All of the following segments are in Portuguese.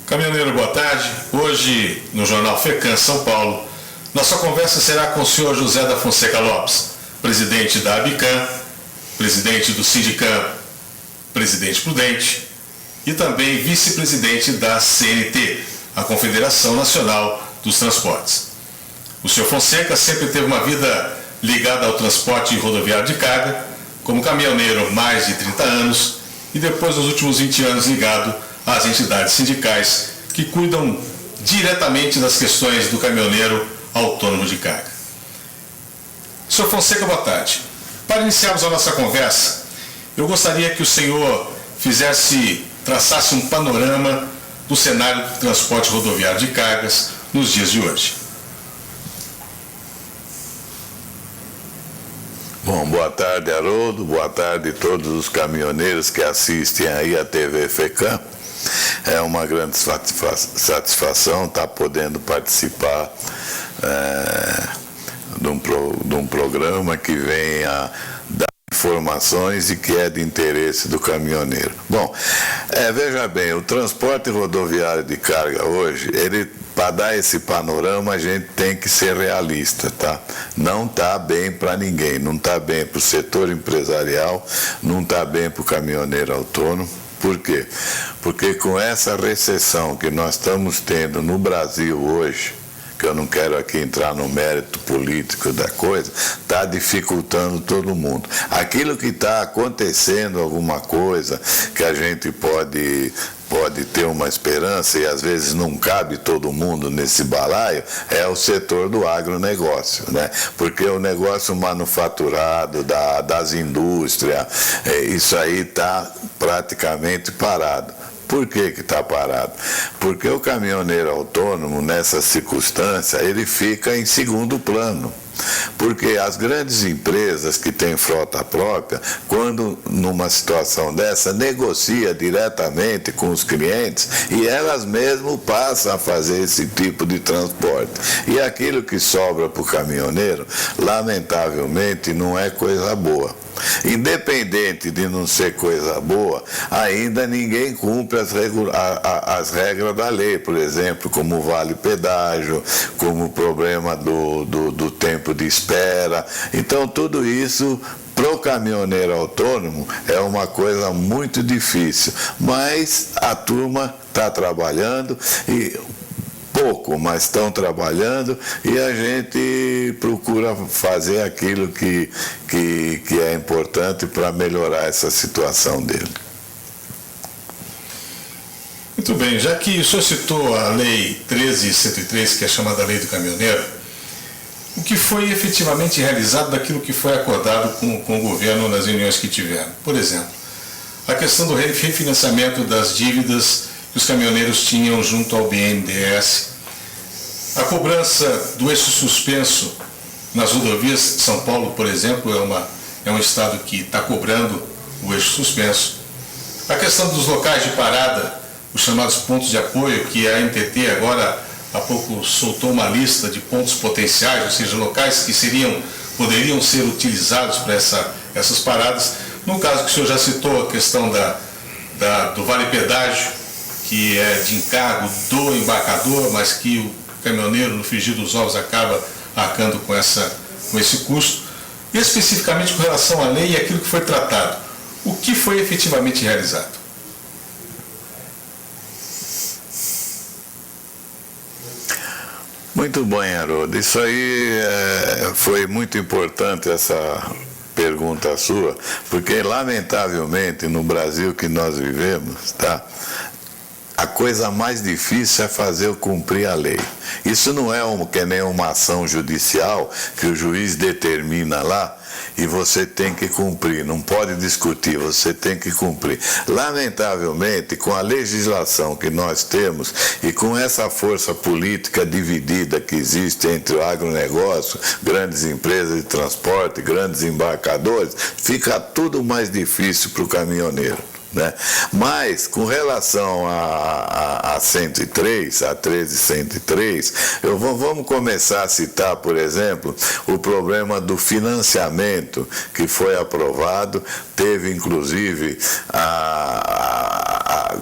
Caminhoneiro, boa tarde. Hoje, no Jornal FECAM São Paulo, nossa conversa será com o senhor José da Fonseca Lopes, presidente da ABICAM, presidente do Sindicam, presidente prudente e também vice-presidente da CNT, a Confederação Nacional dos Transportes. O senhor Fonseca sempre teve uma vida ligada ao transporte rodoviário de carga, como caminhoneiro mais de 30 anos e depois nos últimos 20 anos ligado às entidades sindicais que cuidam diretamente das questões do caminhoneiro autônomo de carga. Senhor Fonseca, boa tarde. Para iniciarmos a nossa conversa, eu gostaria que o senhor traçasse um panorama do cenário do transporte rodoviário de cargas nos dias de hoje. Bom, boa tarde, Haroldo, boa tarde a todos os caminhoneiros que assistem aí a TV FECAM. É uma grande satisfação estar podendo participar de um programa que vem a dar informações e que é de interesse do caminhoneiro. Bom, veja bem, o transporte rodoviário de carga hoje, para dar esse panorama, a gente tem que ser realista, tá? Não está bem para ninguém, não está bem para o setor empresarial, não está bem para o caminhoneiro autônomo. Por quê? Porque com essa recessão que nós estamos tendo no Brasil hoje, que eu não quero aqui entrar no mérito político da coisa, está dificultando todo mundo. Aquilo que está acontecendo, alguma coisa que a gente pode ter uma esperança, e às vezes não cabe todo mundo nesse balaio, é o setor do agronegócio, né? Porque o negócio manufaturado, das indústrias, isso aí está praticamente parado. Por que está parado? Porque o caminhoneiro autônomo, nessa circunstância, ele fica em segundo plano. Porque as grandes empresas que têm frota própria, quando numa situação dessa, negocia diretamente com os clientes e elas mesmo passam a fazer esse tipo de transporte. E aquilo que sobra para o caminhoneiro, lamentavelmente, não é coisa boa. Independente de não ser coisa boa, ainda ninguém cumpre as regras da lei, por exemplo, como o vale pedágio, como o problema do tempo de espera. Então, tudo isso, para o caminhoneiro autônomo, é uma coisa muito difícil. Mas a turma está trabalhando pouco, mas estão trabalhando e a gente procura fazer aquilo que é importante para melhorar essa situação dele. Muito bem, já que o senhor citou a Lei 13.103, que é chamada Lei do Caminhoneiro, o que foi efetivamente realizado daquilo que foi acordado com o governo nas reuniões que tiveram? Por exemplo, a questão do refinanciamento das dívidas que os caminhoneiros tinham junto ao BNDES, a cobrança do eixo suspenso nas rodovias. São Paulo, por exemplo, é um estado que está cobrando o eixo suspenso. A questão dos locais de parada, os chamados pontos de apoio, que a NTT agora há pouco soltou uma lista de pontos potenciais, ou seja, locais que poderiam ser utilizados para essas paradas. No caso que o senhor já citou, a questão do vale pedágio, que é de encargo do embarcador, mas que o caminhoneiro, no frigir dos ovos, acaba arcando com esse custo. E especificamente com relação à lei e aquilo que foi tratado, o que foi efetivamente realizado? Muito bem, Haroldo. Isso aí foi muito importante, essa pergunta sua, porque lamentavelmente no Brasil que nós vivemos, tá? A coisa mais difícil é fazer cumprir a lei. Isso não é que nem uma ação judicial que o juiz determina lá e você tem que cumprir, não pode discutir, você tem que cumprir. Lamentavelmente, com a legislação que nós temos e com essa força política dividida que existe entre o agronegócio, grandes empresas de transporte, grandes embarcadores, fica tudo mais difícil para o caminhoneiro. né? Mas, com relação a 103, a 13.103, vamos começar a citar, por exemplo, o problema do financiamento que foi aprovado, teve inclusive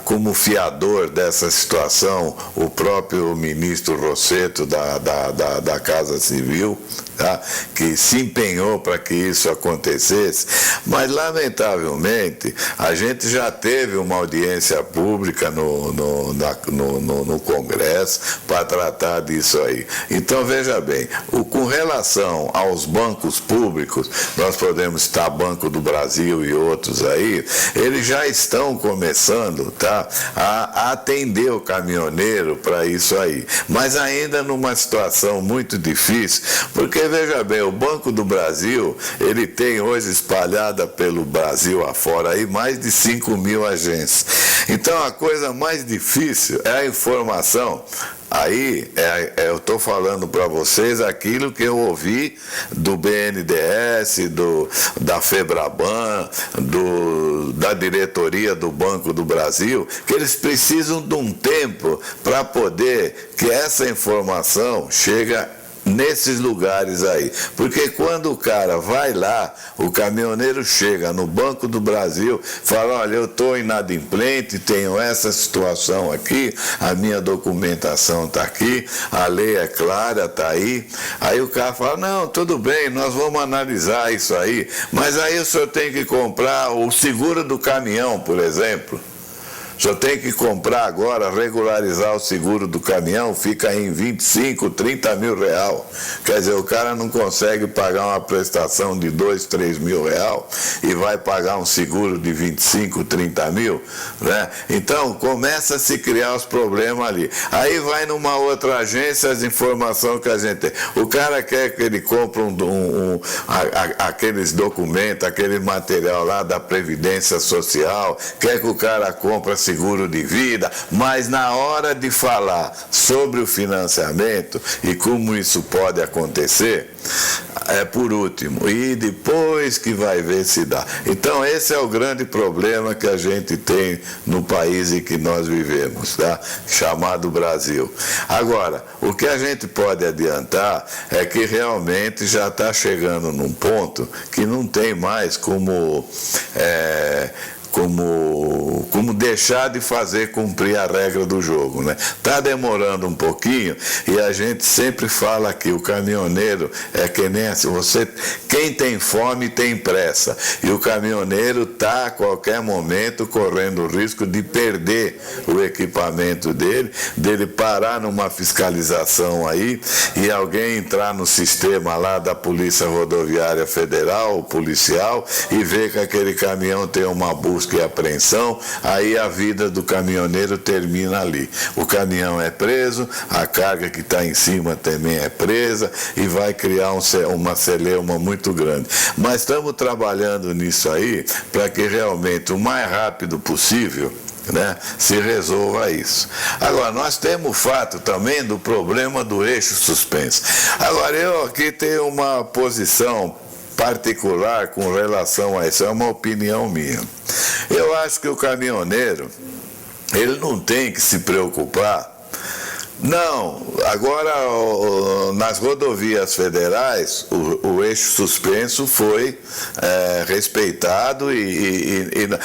como fiador dessa situação o próprio ministro Rossetto da Casa Civil, tá? Que se empenhou para que isso acontecesse, mas lamentavelmente a gente já teve uma audiência pública no Congresso para tratar disso aí. Então veja bem, com relação aos bancos públicos, nós podemos citar Banco do Brasil e outros aí, eles já estão começando, tá, a atender o caminhoneiro para isso aí, mas ainda numa situação muito difícil, porque veja bem, o Banco do Brasil, ele tem hoje espalhada pelo Brasil afora aí mais de 5.000 agências. Então a coisa mais difícil é a informação. Aí, eu estou falando para vocês aquilo que eu ouvi do BNDES, da FEBRABAN, da diretoria do Banco do Brasil, que eles precisam de um tempo para poder que essa informação chegue nesses lugares aí, porque quando o cara vai lá, o caminhoneiro chega no Banco do Brasil, fala, olha, eu estou inadimplente, tenho essa situação aqui, a minha documentação está aqui, a lei é clara, está aí o cara fala, não, tudo bem, nós vamos analisar isso aí, mas aí o senhor tem que comprar o seguro do caminhão, por exemplo. O senhor tem que comprar agora, regularizar o seguro do caminhão, fica em 25, 30 mil real. Quer dizer, o cara não consegue pagar uma prestação de 2, 3 mil real e vai pagar um seguro de 25, 30 mil, né? Então, começa a se criar os problemas ali. Aí vai numa outra agência as informações que a gente tem. O cara quer que ele compre aqueles documentos, aquele material lá da Previdência Social, quer que o cara compre seguro de vida, mas na hora de falar sobre o financiamento e como isso pode acontecer, é por último, e depois que vai ver se dá. Então esse é o grande problema que a gente tem no país em que nós vivemos, tá? Chamado Brasil. Agora, o que a gente pode adiantar é que realmente já está chegando num ponto que não tem mais como deixar de fazer cumprir a regra do jogo, né? Tá demorando um pouquinho e a gente sempre fala que o caminhoneiro é que nem assim, quem tem fome tem pressa, e o caminhoneiro tá a qualquer momento correndo o risco de perder o equipamento dele parar numa fiscalização aí e alguém entrar no sistema lá da Polícia Rodoviária Federal, o policial, e ver que aquele caminhão tem uma busca e apreensão, aí a vida do caminhoneiro termina ali. O caminhão é preso, a carga que está em cima também é presa e vai criar uma celeuma muito grande. Mas estamos trabalhando nisso aí para que realmente o mais rápido possível, né, se resolva isso. Agora, nós temos o fato também do problema do eixo suspenso. Agora, eu aqui tenho uma posição particular com relação a isso, é uma opinião minha. Eu acho que o caminhoneiro, ele não tem que se preocupar. Não, agora nas rodovias federais o eixo suspenso foi respeitado,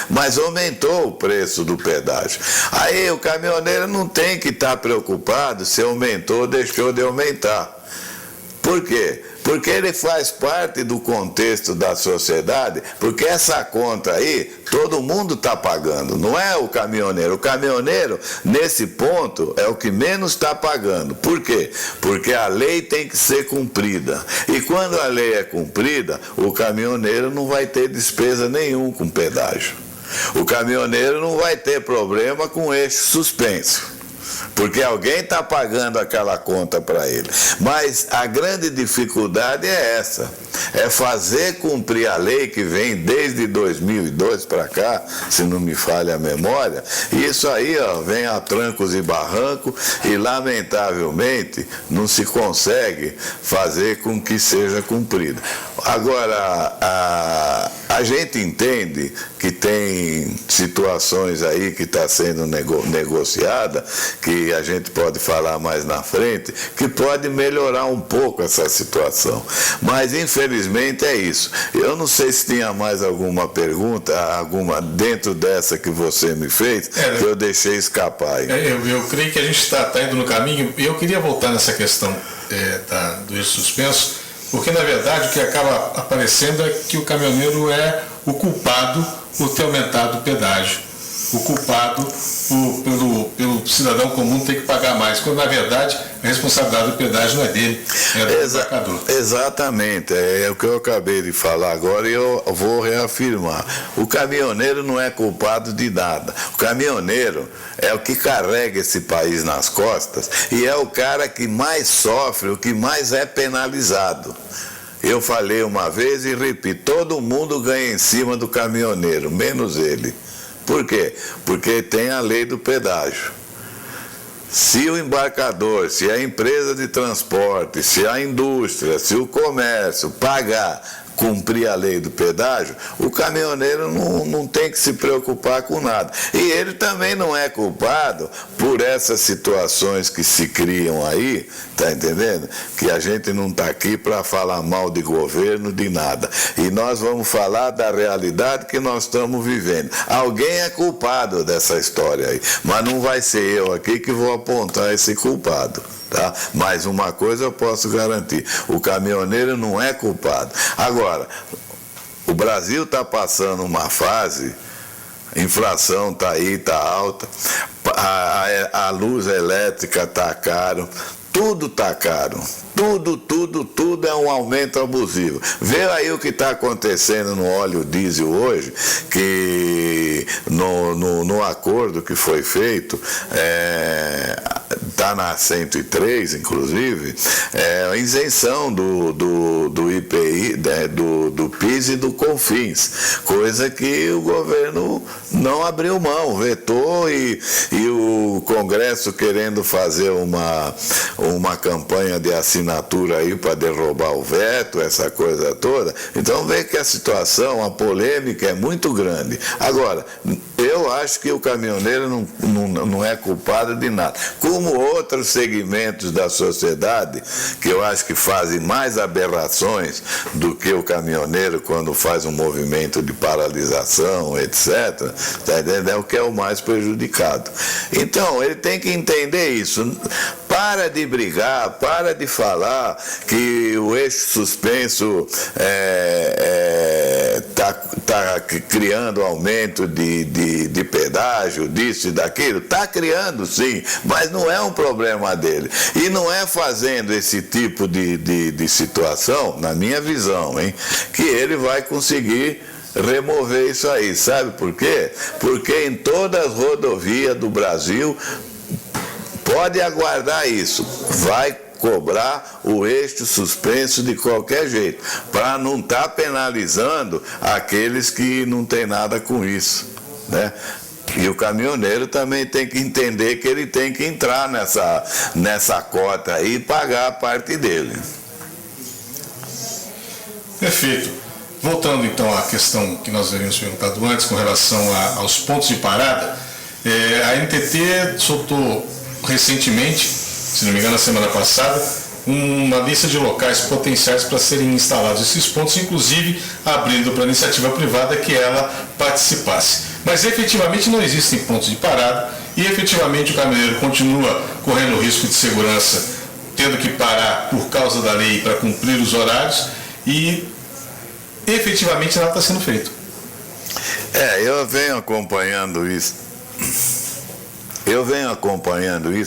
mas aumentou o preço do pedágio. Aí o caminhoneiro não tem que estar preocupado se aumentou ou deixou de aumentar. Por quê? Porque ele faz parte do contexto da sociedade, porque essa conta aí, todo mundo está pagando, não é o caminhoneiro. O caminhoneiro, nesse ponto, é o que menos está pagando. Por quê? Porque a lei tem que ser cumprida. E quando a lei é cumprida, o caminhoneiro não vai ter despesa nenhuma com pedágio. O caminhoneiro não vai ter problema com eixo suspenso, porque alguém está pagando aquela conta para ele. Mas a grande dificuldade é essa, é fazer cumprir a lei que vem desde 2002 para cá, se não me falha a memória, e isso aí vem a trancos e barrancos e lamentavelmente não se consegue fazer com que seja cumprido. Agora, A gente entende que tem situações aí que está sendo negociada, que a gente pode falar mais na frente, que pode melhorar um pouco essa situação. Mas, infelizmente, é isso. Eu não sei se tinha mais alguma pergunta, alguma dentro dessa que você me fez, que eu deixei escapar aí. Eu creio que a gente está indo no caminho, e eu queria voltar nessa questão do eixo suspenso, porque, na verdade, o que acaba aparecendo é que o caminhoneiro é o culpado por ter aumentado o pedágio, o culpado pelo cidadão comum ter que pagar mais, quando, na verdade, a responsabilidade do pedágio não é dele, é do embarcador. Exatamente, é o que eu acabei de falar agora e eu vou reafirmar. O caminhoneiro não é culpado de nada. O caminhoneiro é o que carrega esse país nas costas e é o cara que mais sofre, o que mais é penalizado. Eu falei uma vez e repito, todo mundo ganha em cima do caminhoneiro, menos ele. Por quê? Porque tem a lei do pedágio. Se o embarcador, se a empresa de transporte, se a indústria, se o comércio pagar, cumprir a lei do pedágio, o caminhoneiro não tem que se preocupar com nada. E ele também não é culpado por essas situações que se criam aí, tá entendendo? Que a gente não está aqui para falar mal de governo, de nada. E nós vamos falar da realidade que nós estamos vivendo. Alguém é culpado dessa história aí, mas não vai ser eu aqui que vou apontar esse culpado. Tá? Mas uma coisa eu posso garantir, o caminhoneiro não é culpado. Agora, o Brasil está passando uma fase, a inflação está aí, está alta, a luz elétrica está caro, tudo está caro, tudo é um aumento abusivo. Vê aí o que está acontecendo no óleo diesel hoje, que no acordo que foi feito, está na 103, inclusive, a isenção do IPI, do PIS e do COFINS, coisa que o governo não abriu mão, vetou, e o Congresso querendo fazer uma campanha de assinatura aí para derrubar o veto, essa coisa toda. Então vê que a situação, a polêmica é muito grande. Agora, eu acho que o caminhoneiro não é culpado de nada. Como outros segmentos da sociedade, que eu acho que fazem mais aberrações do que o caminhoneiro quando faz um movimento de paralisação, etc., tá entendendo? É o que é o mais prejudicado. Então, ele tem que entender isso. Para de brigar, para de falar que o eixo suspenso está criando aumento de pedágio, disso e daquilo. Está criando, sim, mas não é um problema dele. E não é fazendo esse tipo de situação, na minha visão, que ele vai conseguir remover isso aí. Sabe por quê? Porque em todas as rodovias do Brasil, pode aguardar isso, vai cobrar o eixo suspenso de qualquer jeito, para não estar penalizando aqueles que não tem nada com isso, né? E o caminhoneiro também tem que entender que ele tem que entrar nessa cota aí e pagar a parte dele. Perfeito. Voltando então à questão que nós havíamos perguntado antes com relação aos pontos de parada, a NTT soltou recentemente, se não me engano na semana passada, uma lista de locais potenciais para serem instalados esses pontos, inclusive abrindo para a iniciativa privada que ela participasse. Mas efetivamente não existem pontos de parada e efetivamente o caminhoneiro continua correndo risco de segurança, tendo que parar por causa da lei para cumprir os horários, e efetivamente nada está sendo feito. Eu venho acompanhando isso.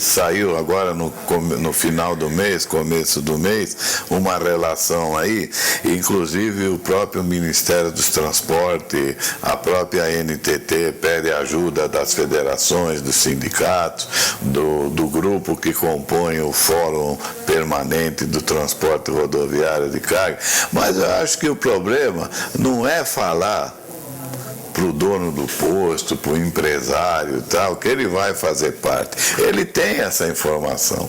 Saiu agora no final do mês, começo do mês, uma relação aí, inclusive o próprio Ministério dos Transportes, a própria NTT pede ajuda das federações, dos sindicatos, do grupo que compõe o Fórum Permanente do Transporte Rodoviário de Carga. Mas eu acho que o problema não é falar para o dono do posto, para o empresário e tal, que ele vai fazer parte. Ele tem essa informação.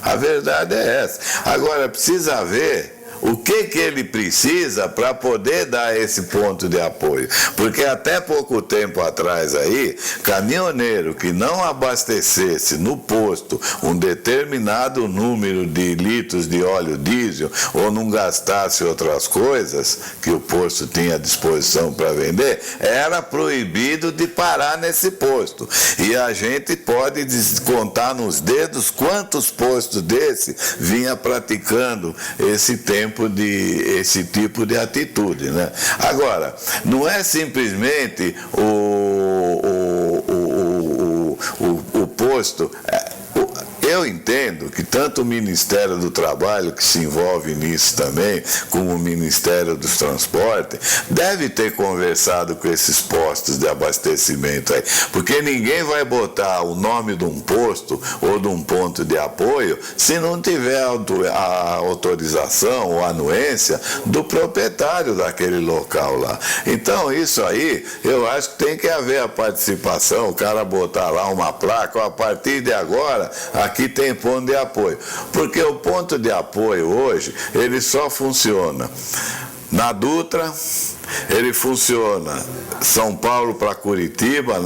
A verdade é essa. Agora, precisa ver o que ele precisa para poder dar esse ponto de apoio. Porque até pouco tempo atrás aí, caminhoneiro que não abastecesse no posto um determinado número de litros de óleo diesel ou não gastasse outras coisas que o posto tinha à disposição para vender, era proibido de parar nesse posto. E a gente pode contar nos dedos quantos postos desse vinha praticando esse tipo de atitude, né? Agora, não é simplesmente o posto. Eu entendo que tanto o Ministério do Trabalho, que se envolve nisso também, como o Ministério dos Transportes, deve ter conversado com esses postos de abastecimento aí, porque ninguém vai botar o nome de um posto ou de um ponto de apoio se não tiver a autorização ou anuência do proprietário daquele local lá. Então, isso aí, eu acho que tem que haver a participação, o cara botar lá uma placa, a partir de agora, aqui tem ponto de apoio. Porque o ponto de apoio hoje, ele só funciona na Dutra, ele funciona São Paulo para Curitiba,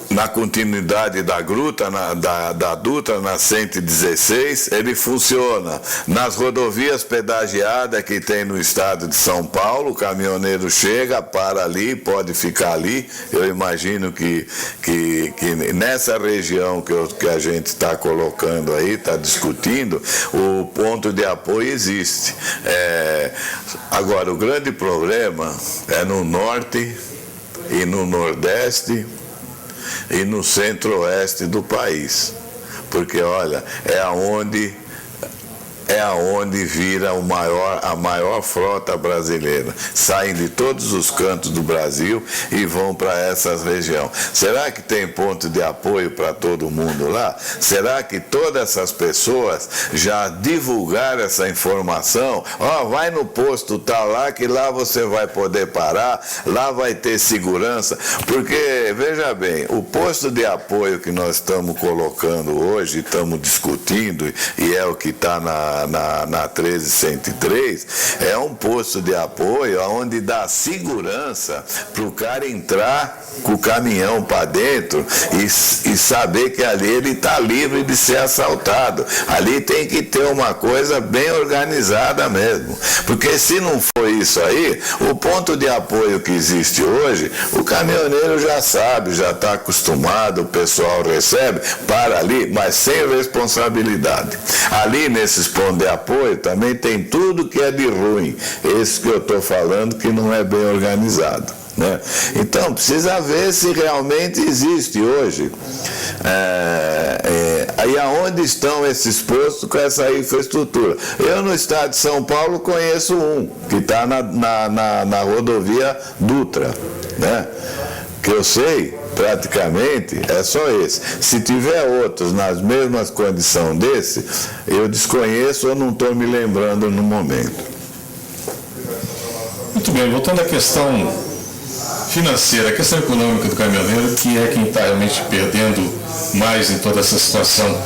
na continuidade da gruta, da Dutra, na 116, ele funciona nas rodovias pedagiadas que tem no estado de São Paulo, o caminhoneiro chega, para ali, pode ficar ali. Eu imagino que nessa região que a gente está colocando aí, está discutindo, o ponto de apoio existe. Agora, o grande problema é no norte e no nordeste e no centro-oeste do país, porque olha, é aonde vira a maior frota brasileira. Saem de todos os cantos do Brasil e vão para essas regiões. Será que tem ponto de apoio para todo mundo lá? Será que todas essas pessoas já divulgaram essa informação? Vai no posto tal lá, que lá você vai poder parar, lá vai ter segurança. Porque, veja bem, o posto de apoio que nós estamos colocando hoje, estamos discutindo, e é o que está na 13103, é um posto de apoio onde dá segurança para o cara entrar com o caminhão para dentro e saber que ali ele está livre de ser assaltado. Ali tem que ter uma coisa bem organizada mesmo, porque se não for isso aí, o ponto de apoio que existe hoje, o caminhoneiro já sabe, já está acostumado, o pessoal recebe, para ali, mas sem responsabilidade. Ali nesses pontos de apoio também tem tudo que é de ruim, esse que eu estou falando que não é bem organizado, né? Então precisa ver se realmente existe hoje aí aonde estão esses postos com essa infraestrutura. Eu no estado de São Paulo conheço um que está na rodovia Dutra, né? Que eu sei, praticamente, é só esse. Se tiver outros nas mesmas condições desse, eu desconheço ou não estou me lembrando no momento. Muito bem, voltando à questão financeira, a questão econômica do caminhoneiro, que é quem está realmente perdendo mais em toda essa situação.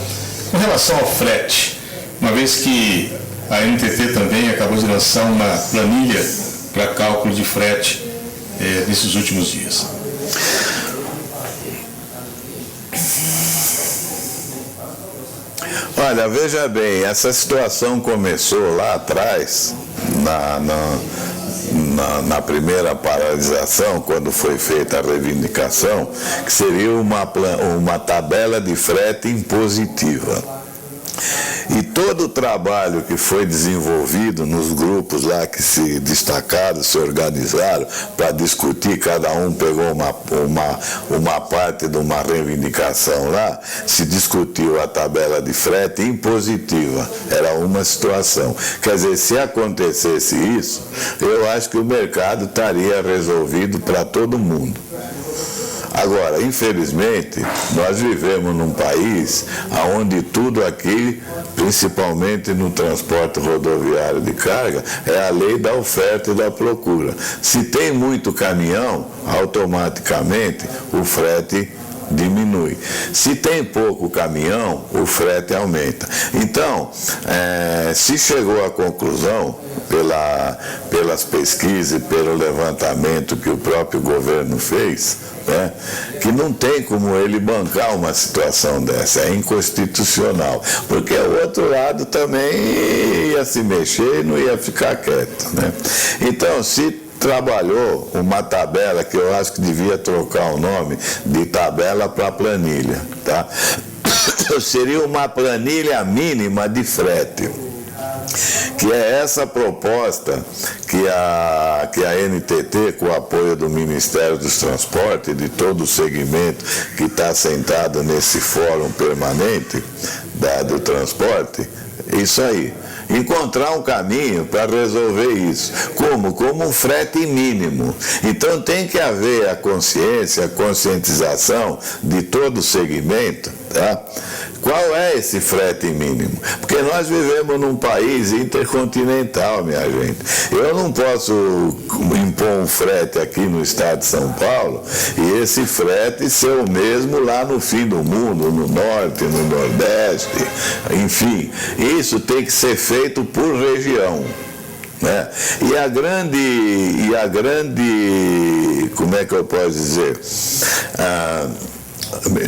Com relação ao frete, uma vez que a NTT também acabou de lançar uma planilha para cálculo de frete nesses últimos dias. Olha, veja bem, essa situação começou lá atrás, na primeira paralisação, quando foi feita a reivindicação, que seria uma tabela de frete impositiva. E todo o trabalho que foi desenvolvido nos grupos lá que se destacaram, se organizaram para discutir, cada um pegou uma parte de uma reivindicação lá, se discutiu a tabela de frete impositiva. Era uma situação. Quer dizer, se acontecesse isso, eu acho que o mercado estaria resolvido para todo mundo. Agora, infelizmente, nós vivemos num país onde tudo aqui, principalmente no transporte rodoviário de carga, é a lei da oferta e da procura. Se tem muito caminhão, automaticamente o frete diminui. Se tem pouco caminhão, o frete aumenta. Então, se chegou à conclusão, pelas pesquisas e pelo levantamento que o próprio governo fez, né, que não tem como ele bancar uma situação dessa, é inconstitucional, porque o outro lado também ia se mexer e não ia ficar quieto, né? Então, se trabalhou uma tabela que eu acho que devia trocar o nome de tabela para planilha, tá? Seria uma planilha mínima de frete, que é essa proposta que a NTT, com o apoio do Ministério dos Transportes e de todo o segmento que está sentado nesse fórum permanente do transporte, isso aí. Encontrar um caminho para resolver isso. Como? Como um frete mínimo. Então tem que haver a consciência, a conscientização de todo o segmento, tá? Qual é esse frete mínimo? Porque nós vivemos num país intercontinental, minha gente. Eu não posso impor um frete aqui no estado de São Paulo e esse frete ser o mesmo lá no fim do mundo, no norte, no nordeste, enfim. Isso tem que ser feito por região, né? E a grande, como é que eu posso dizer?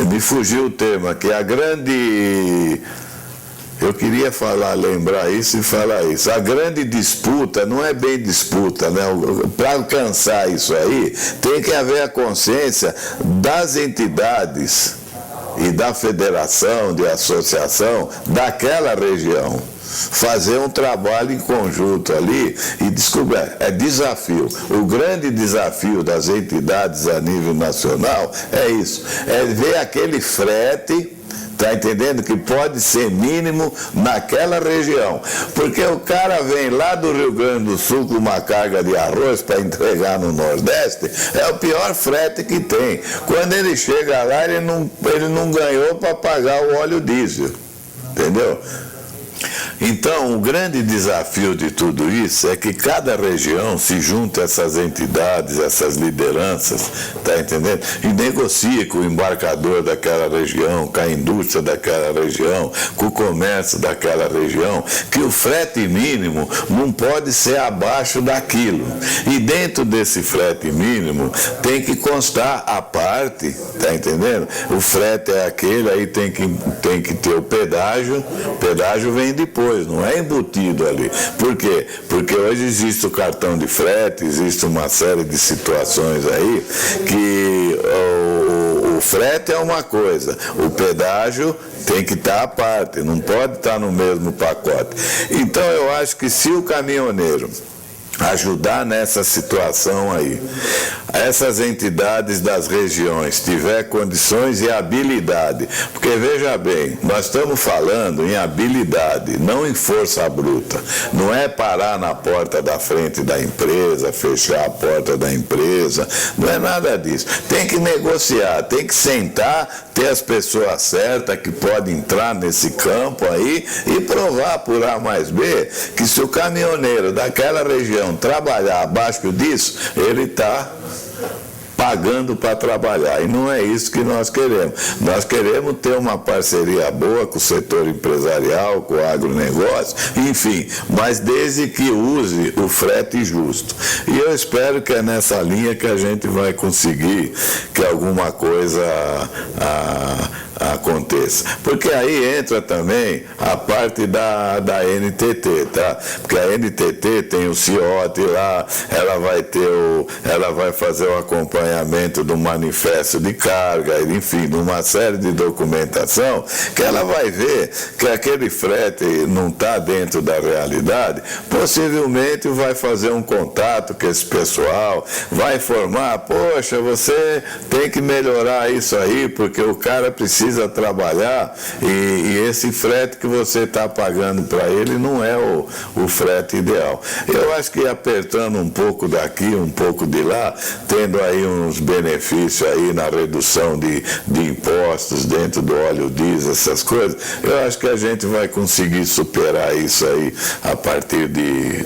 Me fugiu o termo aqui, eu queria lembrar isso e falar isso. A grande disputa não é bem disputa, né? Para alcançar isso aí, tem que haver a consciência das entidades e da federação, de associação daquela região. Fazer um trabalho em conjunto ali e descobrir, é desafio. O grande desafio das entidades a nível nacional é isso, é ver aquele frete, tá entendendo, que pode ser mínimo naquela região. Porque o cara vem lá do Rio Grande do Sul com uma carga de arroz para entregar no Nordeste, é o pior frete que tem. Quando ele chega lá, ele não ganhou para pagar o óleo diesel, entendeu? Então, o grande desafio de tudo isso é que cada região se junte a essas entidades, essas lideranças, tá entendendo? E negocie com o embarcador daquela região, com a indústria daquela região, com o comércio daquela região, que o frete mínimo não pode ser abaixo daquilo. E dentro desse frete mínimo tem que constar a parte, tá entendendo? O frete é aquele, aí tem que ter o pedágio vem depois, não é embutido ali. Por quê? Porque hoje existe o cartão de frete, existe uma série de situações aí que o frete é uma coisa, o pedágio tem que estar à parte, não pode estar no mesmo pacote. Então eu acho que se o caminhoneiro ajudar nessa situação aí, essas entidades das regiões tiver condições e habilidade, porque veja bem, nós estamos falando em habilidade, não em força bruta, não é parar na porta da frente da empresa, fechar a porta da empresa, não é nada disso, tem que negociar, tem que sentar, ter as pessoas certas que podem entrar nesse campo aí e provar por A mais B que se o caminhoneiro daquela região trabalhar abaixo disso, ele está pagando para trabalhar. E não é isso que nós queremos. Nós queremos ter uma parceria boa com o setor empresarial, com o agronegócio, enfim, mas desde que use o frete justo. E eu espero que é nessa linha que a gente vai conseguir que alguma coisa aconteça. Porque aí entra também a parte da NTT, tá? Porque a NTT tem o CIOT lá, ela vai fazer o acompanhamento do manifesto de carga, enfim, de uma série de documentação, que ela vai ver que aquele frete não está dentro da realidade, possivelmente vai fazer um contato com esse pessoal, vai informar, poxa, você tem que melhorar isso aí, porque o cara precisa trabalhar e esse frete que você está pagando para ele não é o frete ideal. Eu acho que apertando um pouco daqui, um pouco de lá, tendo aí uns benefícios aí na redução de impostos dentro do óleo diesel, essas coisas, eu acho que a gente vai conseguir superar isso aí a partir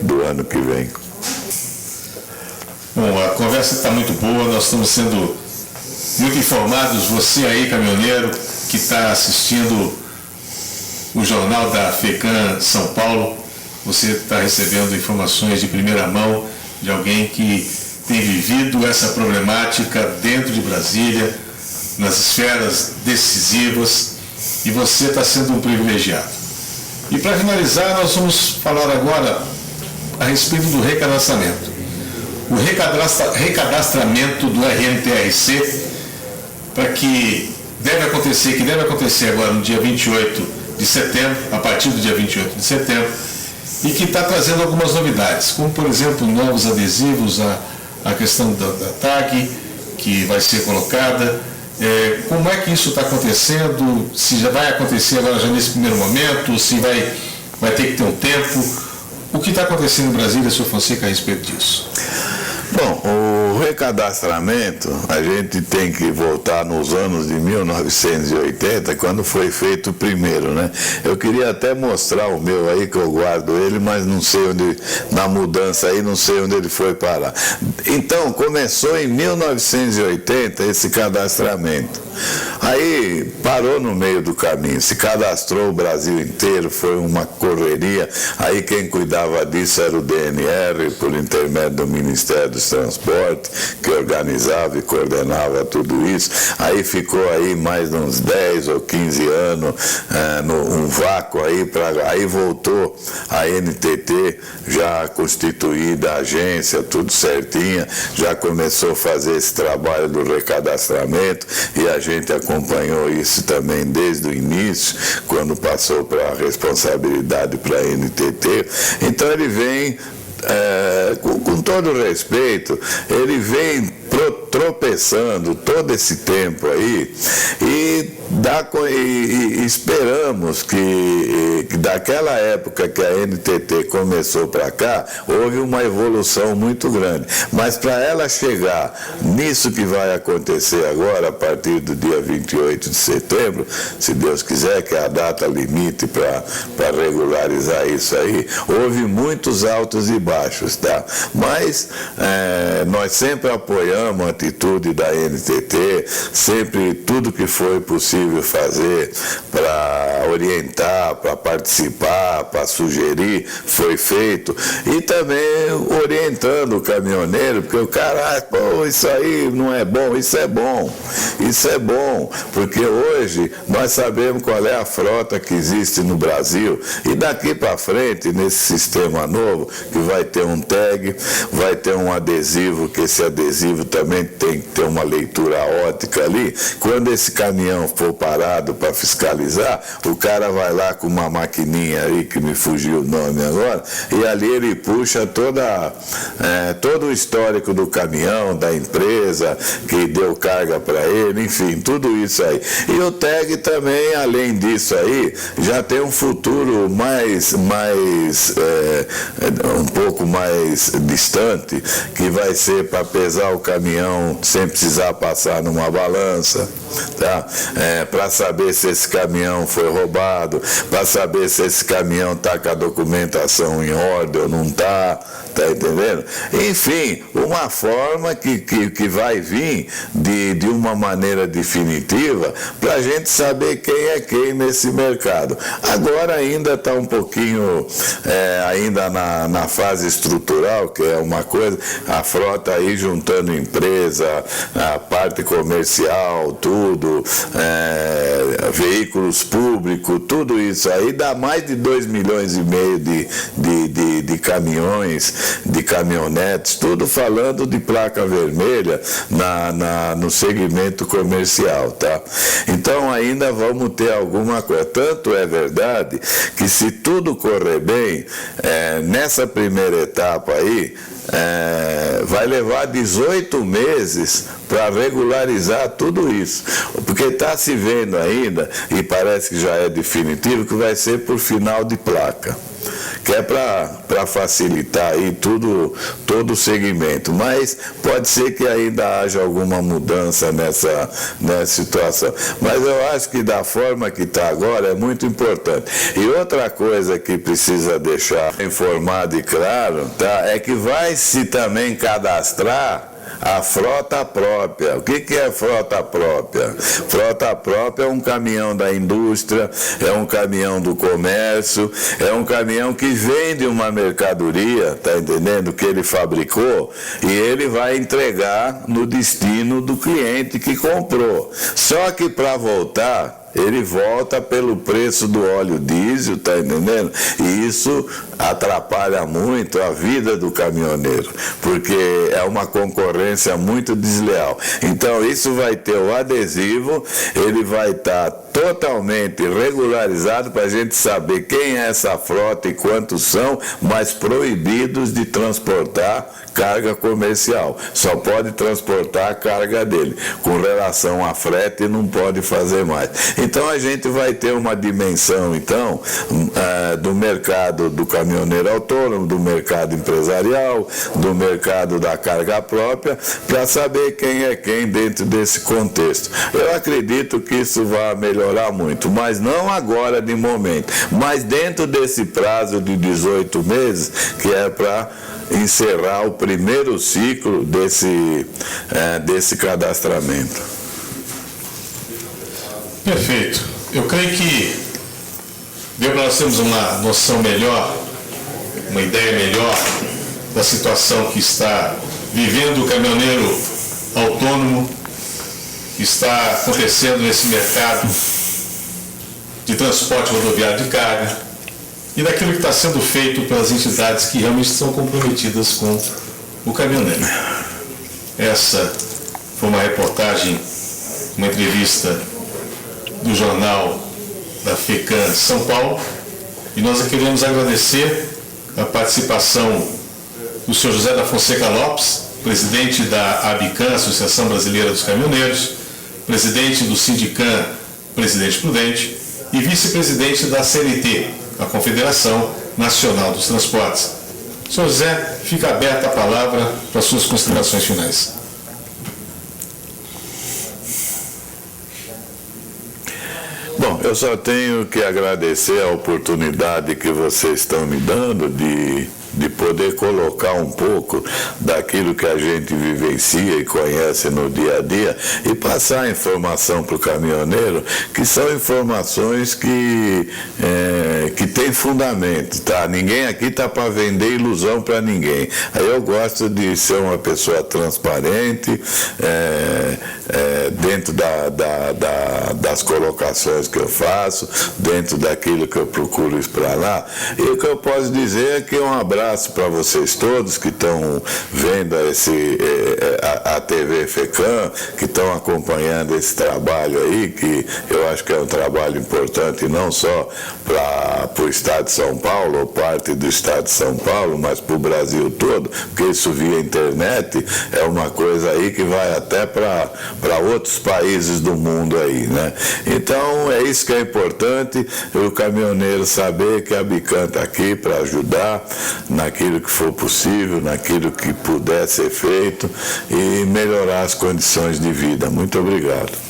do ano que vem. Bom, a conversa está muito boa, nós estamos sendo muito informados. Você aí, caminhoneiro, que está assistindo o jornal da FECAM São Paulo, você está recebendo informações de primeira mão de alguém que tem vivido essa problemática dentro de Brasília, nas esferas decisivas, e você está sendo um privilegiado. E para finalizar, nós vamos falar agora a respeito do recadastramento. O recadastramento do RNTRC, que deve acontecer agora no dia 28 de setembro, a partir do dia 28 de setembro, e que está trazendo algumas novidades, como, por exemplo, novos adesivos, a questão da tag, que vai ser colocada. Como é que isso está acontecendo? Se já vai acontecer agora já nesse primeiro momento, se vai ter que ter um tempo. O que está acontecendo em Brasília, Sr. Fonseca, a respeito disso? Bom, o recadastramento, a gente tem que voltar nos anos de 1980, quando foi feito o primeiro, né? Eu queria até mostrar o meu aí, que eu guardo ele, mas não sei onde, na mudança aí, não sei onde ele foi parar. Então, começou em 1980 esse cadastramento. Aí parou no meio do caminho, se cadastrou o Brasil inteiro, foi uma correria. Aí quem cuidava disso era o DNR, por intermédio do Ministério dos Transportes, que organizava e coordenava tudo isso. Aí ficou aí mais uns 10 ou 15 anos, um vácuo aí, aí voltou a NTT, já constituída a agência, tudo certinha, já começou a fazer esse trabalho do recadastramento, e a gente acompanhou isso também desde o início, quando passou para a responsabilidade para a NTT. Então ele vem, com todo respeito, ele vem tropeçando todo esse tempo aí, e esperamos que daquela época que a NTT começou para cá, houve uma evolução muito grande. Mas para ela chegar nisso que vai acontecer agora, a partir do dia 28 de setembro, se Deus quiser, que é a data limite para regularizar isso aí, houve muitos altos e baixos, tá? Mas nós sempre apoiamos a atitude da NTT, sempre tudo que foi possível fazer para orientar, para participar, para sugerir, foi feito. E também orientando o caminhoneiro, porque o cara, pô, isso aí não é bom, isso é bom, porque hoje nós sabemos qual é a frota que existe no Brasil, e daqui para frente, nesse sistema novo, que vai ter um tag, vai ter um adesivo, que esse adesivo também tem que ter uma leitura ótica ali. Quando esse caminhão for parado para fiscalizar, o cara vai lá com uma maquininha aí, que me fugiu o nome agora, e ali ele puxa todo o histórico do caminhão, da empresa que deu carga para ele, enfim, tudo isso aí. E o tag também, além disso aí, já tem um futuro um pouco mais distante, que vai ser para pesar o caminhão sem precisar passar numa balança, tá? Para saber se esse caminhão foi roubado, para saber se esse caminhão está com a documentação em ordem ou não está, tá entendendo? Enfim, uma forma que vai vir de uma maneira definitiva para a gente saber quem é quem nesse mercado. Agora ainda está um pouquinho, ainda na fase estrutural, que é uma coisa, a frota aí juntando empresa, a parte comercial, tudo, veículos públicos, tudo isso aí dá mais de 2,5 milhões de caminhões, de caminhonetes, tudo falando de placa vermelha no segmento comercial, tá? Então ainda vamos ter alguma coisa. Tanto é verdade que, se tudo correr bem, nessa primeira etapa aí, vai levar 18 meses para regularizar tudo isso, porque está se vendo ainda, e parece que já é definitivo, que vai ser por final de placa, que é para facilitar aí todo o segmento, mas pode ser que ainda haja alguma mudança nessa situação. Mas eu acho que da forma que está agora é muito importante. E outra coisa que precisa deixar informado e claro, tá, é que vai se também cadastrar a frota própria. O que é frota própria? Frota própria é um caminhão da indústria, é um caminhão do comércio, é um caminhão que vende uma mercadoria, tá entendendo? Que ele fabricou e ele vai entregar no destino do cliente que comprou. Só que para voltar, ele volta pelo preço do óleo diesel, tá entendendo? E isso atrapalha muito a vida do caminhoneiro, porque é uma concorrência muito desleal. Então isso vai ter o adesivo, ele vai estar totalmente regularizado para a gente saber quem é essa frota e quantos são, mas proibidos de transportar carga comercial. Só pode transportar a carga dele. Com relação a frete, não pode fazer mais. Então a gente vai ter uma dimensão, então, do mercado do caminhoneiro autônomo, do mercado empresarial, do mercado da carga própria, para saber quem é quem dentro desse contexto. Eu acredito que isso vai melhorar muito, mas não agora de momento, mas dentro desse prazo de 18 meses, que é para encerrar o primeiro ciclo desse cadastramento. Perfeito. Eu creio que deu para nós termos uma noção melhor, uma ideia melhor da situação que está vivendo o caminhoneiro autônomo, que está acontecendo nesse mercado de transporte rodoviário de carga, e daquilo que está sendo feito pelas entidades que realmente estão comprometidas com o caminhoneiro. Essa foi uma reportagem, uma entrevista do jornal da FECAM São Paulo, e nós queremos agradecer a participação do senhor José da Fonseca Lopes, presidente da ABICAM, Associação Brasileira dos Caminhoneiros, presidente do Sindicam, Presidente Prudente, e vice-presidente da CNT, a Confederação Nacional dos Transportes. Senhor José, fica aberta a palavra para suas considerações finais. Bom, eu só tenho que agradecer a oportunidade que vocês estão me dando de poder colocar um pouco daquilo que a gente vivencia e conhece no dia a dia e passar a informação para o caminhoneiro, que são informações que tem fundamento, tá? Ninguém aqui está para vender ilusão para ninguém. Aí eu gosto de ser uma pessoa transparente, dentro das colocações que eu faço, dentro daquilo que eu procuro explanar. E o que eu posso dizer é que um abraço para vocês todos que estão vendo a TV FECAM, que estão acompanhando esse trabalho aí, que eu acho que é um trabalho importante não só para o Estado de São Paulo, ou parte do Estado de São Paulo, mas para o Brasil todo, porque isso via internet é uma coisa aí que vai até para outros países do mundo aí, né? Então é isso que é importante, o caminhoneiro saber que a ABICAM está aqui para ajudar naquilo que for possível, naquilo que puder ser feito e melhorar as condições de vida. Muito obrigado.